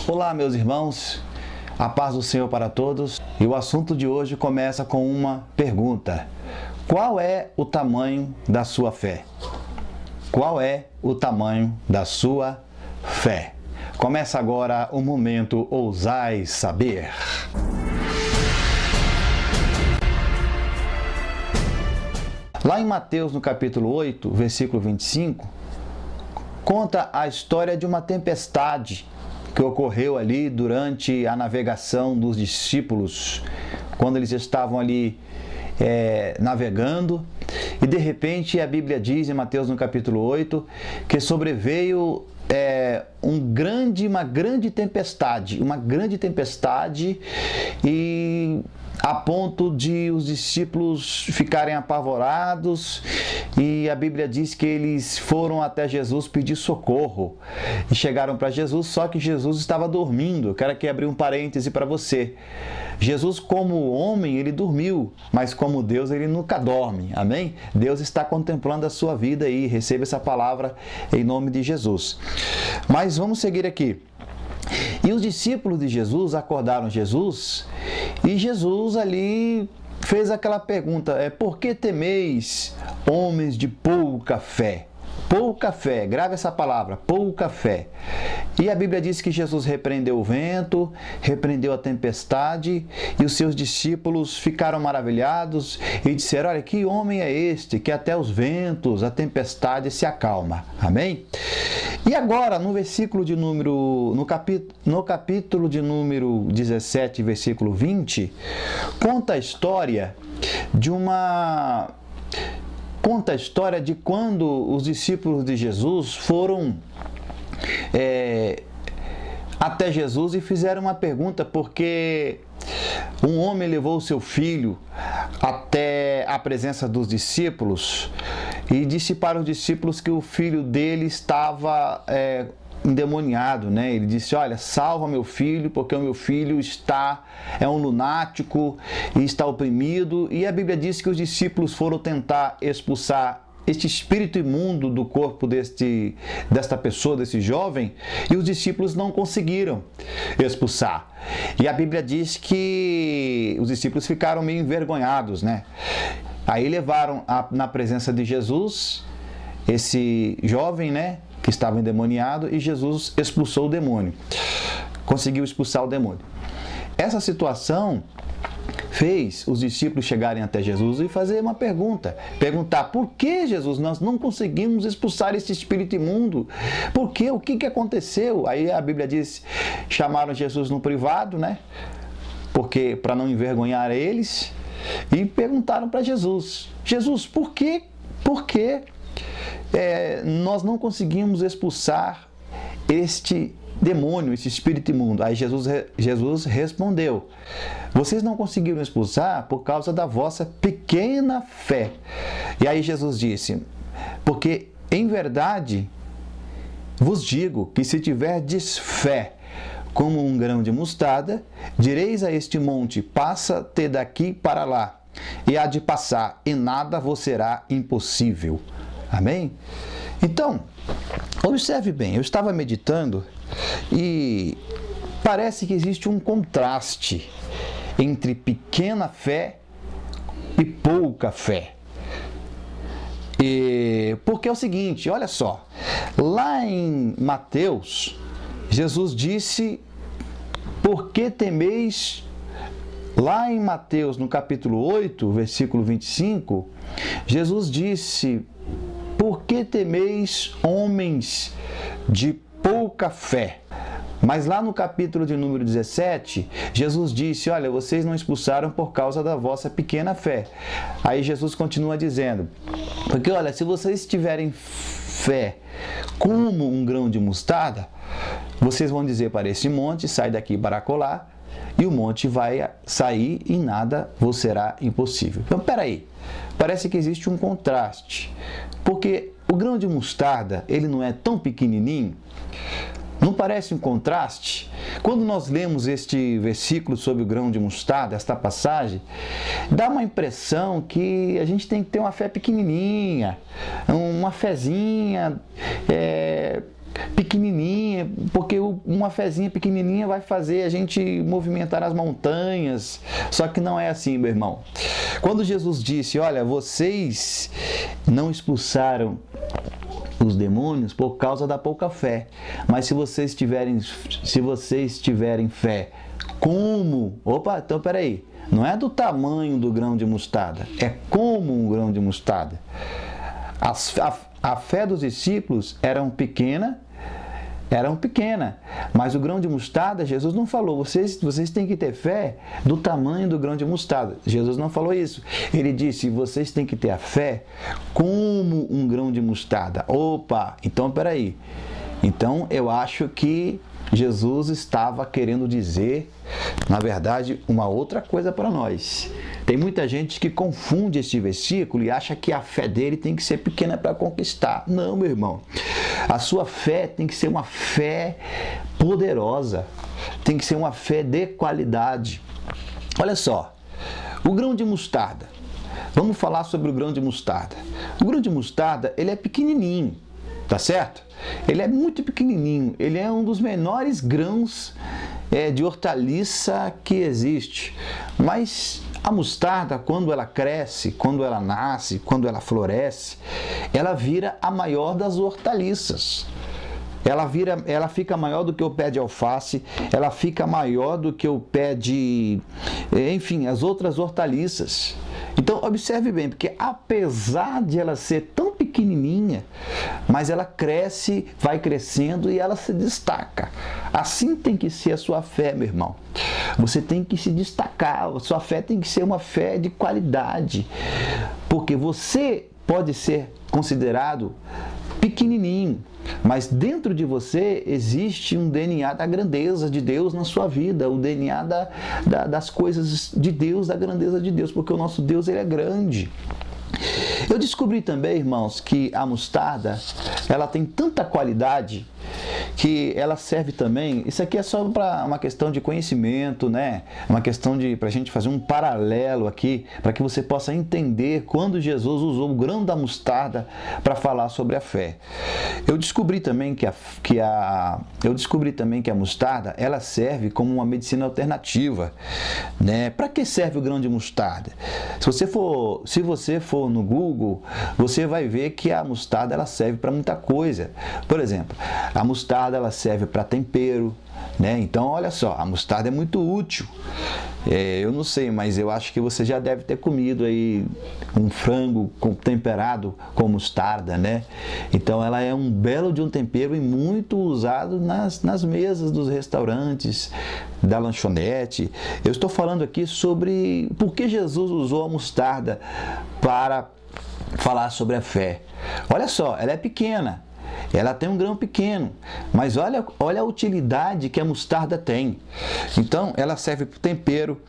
Olá, meus irmãos, a paz do Senhor para todos. E o assunto de hoje começa com uma pergunta: qual é o tamanho da sua fé? Qual é o tamanho da sua fé? Começa agora o momento Ousai Saber. Lá em Mateus, no capítulo 8, versículo 25, conta a história de uma tempestade que ocorreu ali durante a navegação dos discípulos, quando eles estavam ali navegando, e de repente a Bíblia diz em Mateus no capítulo 8 que sobreveio uma grande tempestade, e a ponto de os discípulos ficarem apavorados, e a Bíblia diz que eles foram até Jesus pedir socorro e chegaram para Jesus, só que Jesus estava dormindo. Eu quero aqui abrir um parêntese para você. Jesus, como homem, ele dormiu, mas como Deus, ele nunca dorme, amém? Deus está contemplando a sua vida aí, receba essa palavra em nome de Jesus. Mas vamos seguir aqui. E os discípulos de Jesus acordaram Jesus, e Jesus ali fez aquela pergunta: por que temeis, homens de pouca fé? Pouca fé, grave essa palavra, pouca fé. E a Bíblia diz que Jesus repreendeu o vento, repreendeu a tempestade, e os seus discípulos ficaram maravilhados e disseram: olha, que homem é este, que até os ventos, a tempestade se acalma. Amém? E agora, no capítulo de número 17, versículo 20, conta a história de quando os discípulos de Jesus foram até Jesus e fizeram uma pergunta, porque um homem levou o seu filho até a presença dos discípulos e disse para os discípulos que o filho dele estava endemoniado, né? Ele disse: olha, salva meu filho, porque o meu filho é um lunático e está oprimido. E a Bíblia diz que os discípulos foram tentar expulsar este espírito imundo do corpo desta pessoa, desse jovem, e os discípulos não conseguiram expulsar. E a Bíblia diz que os discípulos ficaram meio envergonhados, né? Aí levaram na presença de Jesus esse jovem, né, que estava endemoniado, e Jesus expulsou o demônio. Conseguiu expulsar o demônio. Essa situação fez os discípulos chegarem até Jesus e fazer uma perguntar: por que, Jesus, nós não conseguimos expulsar esse espírito imundo? Por quê? O que aconteceu? Aí a Bíblia diz, chamaram Jesus no privado, né? Porque para não envergonhar eles, e perguntaram para Jesus: Jesus, por que nós não conseguimos expulsar este demônio, esse espírito imundo? Aí Jesus respondeu: vocês não conseguiram expulsar por causa da vossa pequena fé. E aí Jesus disse: porque em verdade vos digo que se tiverdes fé como um grão de mostarda, direis a este monte: passa-te daqui para lá, e há de passar, e nada vos será impossível. Amém? Então, observe bem, eu estava meditando e parece que existe um contraste entre pequena fé e pouca fé. Porque é o seguinte, olha só, lá em Mateus, Jesus disse: por que temeis? Lá em Mateus, no capítulo 8, versículo 25, Jesus disse: por que temeis, homens de pouca fé? Mas lá no capítulo de número 17, Jesus disse: olha, vocês não expulsaram por causa da vossa pequena fé. Aí Jesus continua dizendo: porque olha, se vocês tiverem fé como um grão de mostarda, vocês vão dizer para esse monte: sai daqui para colar, e o monte vai sair e nada vos será impossível. Então, peraí, parece que existe um contraste, porque o grão de mostarda, ele não é tão pequenininho. Não parece um contraste? Quando nós lemos este versículo sobre o grão de mostarda, esta passagem, dá uma impressão que a gente tem que ter uma fé pequenininha, uma fezinha pequenininha, porque uma fezinha pequenininha vai fazer a gente movimentar as montanhas. Só que não é assim, meu irmão. Quando Jesus disse, olha, vocês não expulsaram os demônios por causa da pouca fé, mas se vocês tiverem fé como... Opa, então peraí, não é do tamanho do grão de mostarda, é como um grão de mostarda. A fé dos discípulos era pequena, mas o grão de mostarda, Jesus não falou, vocês têm que ter fé do tamanho do grão de mostarda. Jesus não falou isso. Ele disse, vocês têm que ter a fé como um grão de mostarda. Opa, então peraí. Então eu acho que Jesus estava querendo dizer, na verdade, uma outra coisa para nós. Tem muita gente que confunde esse versículo e acha que a fé dele tem que ser pequena para conquistar. Não, meu irmão. A sua fé tem que ser uma fé poderosa. Tem que ser uma fé de qualidade. Olha só, o grão de mostarda. Vamos falar sobre o grão de mostarda. O grão de mostarda, ele é pequenininho, tá certo? Ele é muito pequenininho. Ele é um dos menores grãos de hortaliça que existe. Mas a mostarda, quando ela cresce, quando ela nasce, quando ela floresce, ela vira a maior das hortaliças. Ela fica maior do que o pé de alface, ela fica maior do que o pé de... Enfim, as outras hortaliças. Então, observe bem, porque apesar de ela ser tão pequenininha, mas ela cresce, vai crescendo e ela se destaca. Assim tem que ser a sua fé, meu irmão. Você tem que se destacar, a sua fé tem que ser uma fé de qualidade, porque você pode ser considerado pequenininho, mas dentro de você existe um DNA da grandeza de Deus na sua vida, o DNA das coisas de Deus, da grandeza de Deus, porque o nosso Deus, ele é grande. Eu descobri também, irmãos, que a mostarda, ela tem tanta qualidade que ela serve também, isso aqui é só para uma questão de conhecimento, né? Uma questão para a gente fazer um paralelo aqui, para que você possa entender quando Jesus usou o grão da mostarda para falar sobre a fé. Eu descobri também que a mostarda, ela serve como uma medicina alternativa, né? Para que serve o grão de mostarda? Se você for no Google, você vai ver que a mostarda, ela serve para muita coisa. Por exemplo, a mostarda, ela serve para tempero, né? Então, olha só, a mostarda é muito útil. Eu não sei, mas eu acho que você já deve ter comido aí um frango temperado com mostarda, né? Então, ela é um belo de um tempero e muito usado nas mesas dos restaurantes, da lanchonete. Eu estou falando aqui sobre por que Jesus usou a mostarda para falar sobre a fé. Olha só, ela é pequena. Ela tem um grão pequeno, mas olha a utilidade que a mostarda tem. Então, ela serve para o tempero.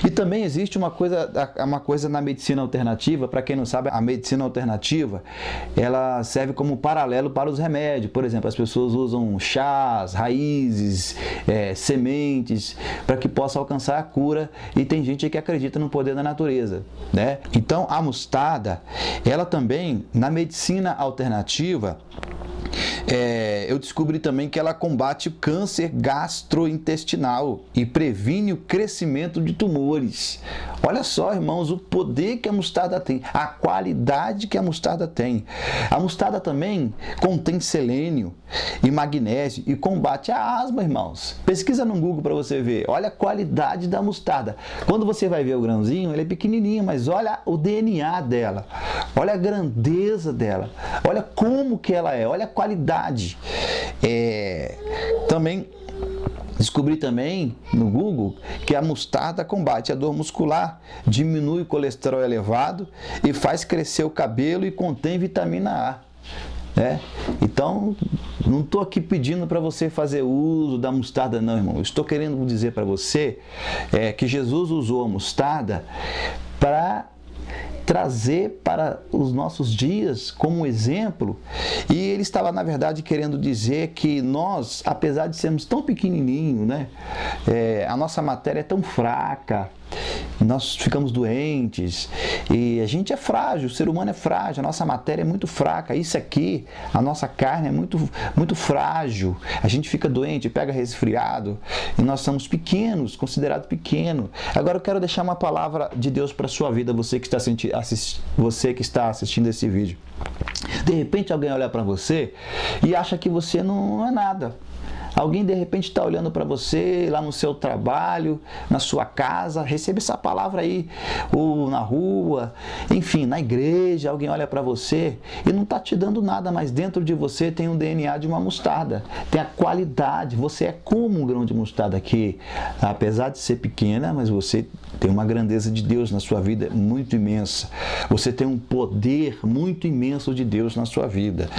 E também existe uma coisa na medicina alternativa. Para quem não sabe, a medicina alternativa, ela serve como paralelo para os remédios. Por exemplo, as pessoas usam chás, raízes, sementes, para que possa alcançar a cura. E tem gente que acredita no poder da natureza, né? Então, a mostarda, ela também, na medicina alternativa, eu descobri também que ela combate o câncer gastrointestinal e previne o crescimento de tumores. Olha só, irmãos, o poder que a mostarda tem, a qualidade que a mostarda tem. A mostarda também contém selênio e magnésio e combate a asma, irmãos. Pesquisa no Google para você ver. Olha a qualidade da mostarda. Quando você vai ver o grãozinho, ele é pequenininho, mas olha o DNA dela. Olha a grandeza dela. Olha como que ela é. Olha a qualidade. Também descobri também no Google que a mostarda combate a dor muscular, diminui o colesterol elevado e faz crescer o cabelo e contém vitamina A. Então, não estou aqui pedindo para você fazer uso da mostarda, não, irmão. Eu estou querendo dizer para você que Jesus usou a mostarda para trazer para os nossos dias como exemplo, e ele estava, na verdade, querendo dizer que nós, apesar de sermos tão pequenininhos, né, a nossa matéria é tão fraca, nós ficamos doentes, e a gente é frágil, o ser humano é frágil, a nossa matéria é muito fraca, isso aqui, a nossa carne é muito frágil, a gente fica doente, pega resfriado, e nós somos pequenos, considerados pequenos. Agora eu quero deixar uma palavra de Deus para a sua vida, você que está assistindo esse vídeo. De repente alguém olha para você e acha que você não é nada. Alguém de repente está olhando para você lá no seu trabalho, na sua casa, recebe essa palavra aí, ou na rua, enfim, na igreja, alguém olha para você e não está te dando nada, mas dentro de você tem um DNA de uma mostarda, tem a qualidade, você é como um grão de mostarda que, apesar de ser pequena, mas você tem uma grandeza de Deus na sua vida muito imensa, você tem um poder muito imenso de Deus na sua vida.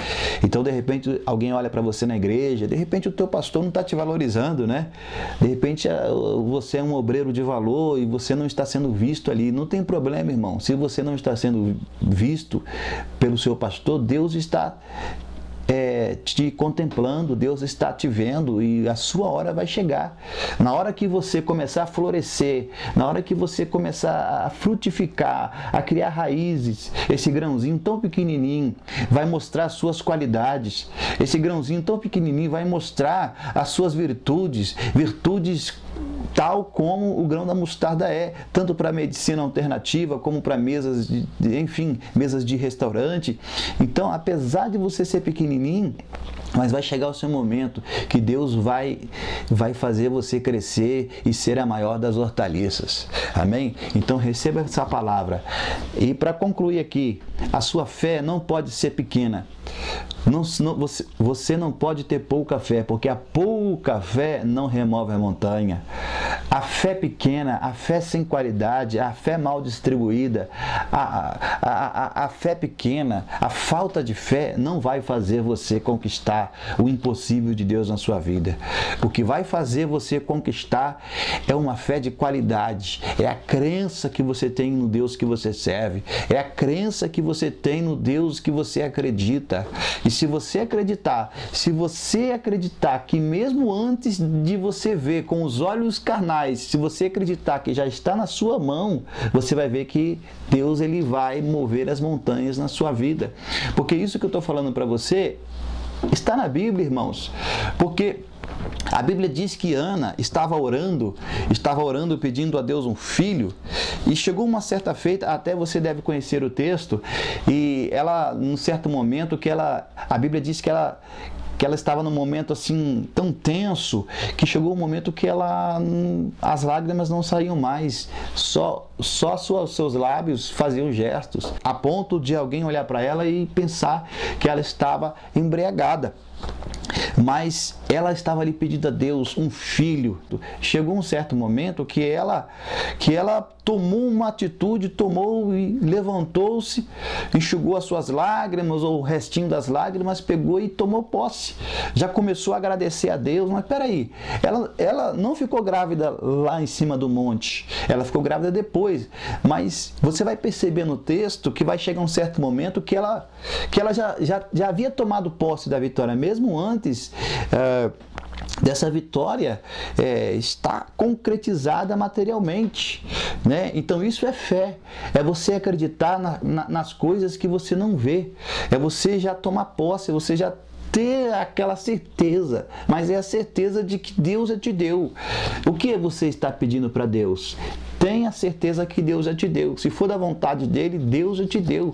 Então de repente alguém olha para você na igreja, de repente o teu pastor não está te valorizando, né? De repente você é um obreiro de valor e você não está sendo visto ali. Não tem problema, irmão. Se você não está sendo visto pelo seu pastor, Deus está te contemplando, Deus está te vendo e a sua hora vai chegar. Na hora que você começar a florescer, na hora que você começar a frutificar, a criar raízes, esse grãozinho tão pequenininho vai mostrar as suas qualidades. Esse grãozinho tão pequenininho vai mostrar as suas virtudes tal como o grão da mostarda é, tanto para a medicina alternativa, como para mesas mesas de restaurante. Então, apesar de você ser pequenininho, mas vai chegar o seu momento que Deus vai fazer você crescer e ser a maior das hortaliças. Amém? Então receba essa palavra. E para concluir aqui, a sua fé não pode ser pequena. Você não pode ter pouca fé, porque a pouca fé não remove a montanha. A fé pequena, a fé sem qualidade, a fé mal distribuída, a fé pequena, a falta de fé não vai fazer você conquistar o impossível de Deus na sua vida. O que vai fazer você conquistar é uma fé de qualidade, é a crença que você tem no Deus que você serve, é a crença que você tem no Deus que você acredita. E se você acreditar que mesmo antes de você ver com os olhos carnais, se você acreditar que já está na sua mão, você vai ver que Deus ele vai mover as montanhas na sua vida. Porque isso que eu estou falando para você está na Bíblia, irmãos. Porque a Bíblia diz que Ana estava orando pedindo a Deus um filho, e chegou uma certa feita, até você deve conhecer o texto, e ela, num certo momento, a Bíblia diz que ela estava num momento assim tão tenso, que chegou um momento que as lágrimas não saíam mais, só seus lábios faziam gestos, a ponto de alguém olhar para ela e pensar que ela estava embriagada. Mas ela estava ali pedindo a Deus um filho. Chegou um certo momento que ela tomou uma atitude, e levantou-se, enxugou as suas lágrimas, ou o restinho das lágrimas, pegou e tomou posse. Já começou a agradecer a Deus, mas peraí, ela não ficou grávida lá em cima do monte, ela ficou grávida depois. Mas você vai perceber no texto que vai chegar um certo momento que ela já havia tomado posse da vitória, mesmo antes dessa vitória está concretizada materialmente, né? Então isso é fé, é você acreditar nas coisas que você não vê, é você já tomar posse, é você já ter aquela certeza, mas é a certeza de que Deus já te deu. O que você está pedindo para Deus? Tenha certeza que Deus já te deu. Se for da vontade dele, Deus já te deu.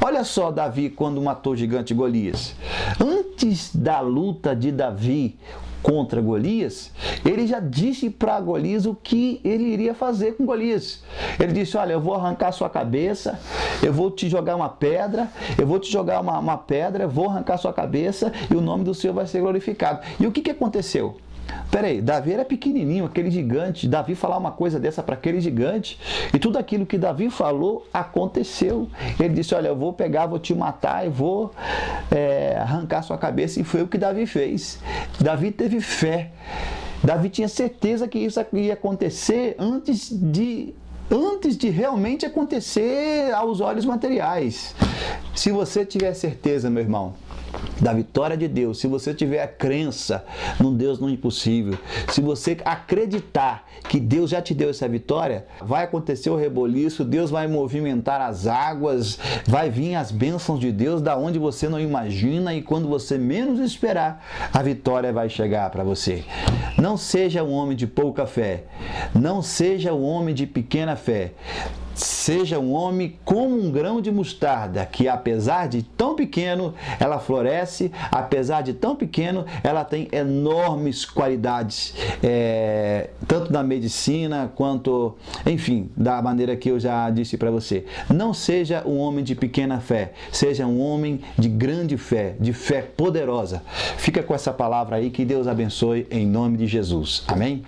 Olha só Davi quando matou o gigante Golias. Antes da luta de Davi contra Golias, ele já disse para Golias o que ele iria fazer com Golias. Ele disse: olha, eu vou arrancar sua cabeça, eu vou te jogar uma pedra, vou arrancar sua cabeça e o nome do Senhor vai ser glorificado. E o que aconteceu? Peraí, Davi era pequenininho, aquele gigante, Davi falar uma coisa dessa para aquele gigante, e tudo aquilo que Davi falou aconteceu. Ele disse: olha, eu vou pegar, vou te matar e vou arrancar sua cabeça, e foi o que Davi fez. Davi teve fé, Davi tinha certeza que isso ia acontecer antes de realmente acontecer aos olhos materiais. Se você tiver certeza, meu irmão, da vitória de Deus, se você tiver a crença num Deus no impossível, se você acreditar que Deus já te deu essa vitória, vai acontecer o reboliço, Deus vai movimentar as águas, vai vir as bênçãos de Deus da onde você não imagina, e quando você menos esperar, a vitória vai chegar para você. Não seja um homem de pouca fé, não seja um homem de pequena fé. Seja um homem como um grão de mostarda, que apesar de tão pequeno, ela floresce, apesar de tão pequeno, ela tem enormes qualidades, tanto na medicina quanto, enfim, da maneira que eu já disse para você. Não seja um homem de pequena fé, seja um homem de grande fé, de fé poderosa. Fica com essa palavra aí, que Deus abençoe em nome de Jesus. Amém?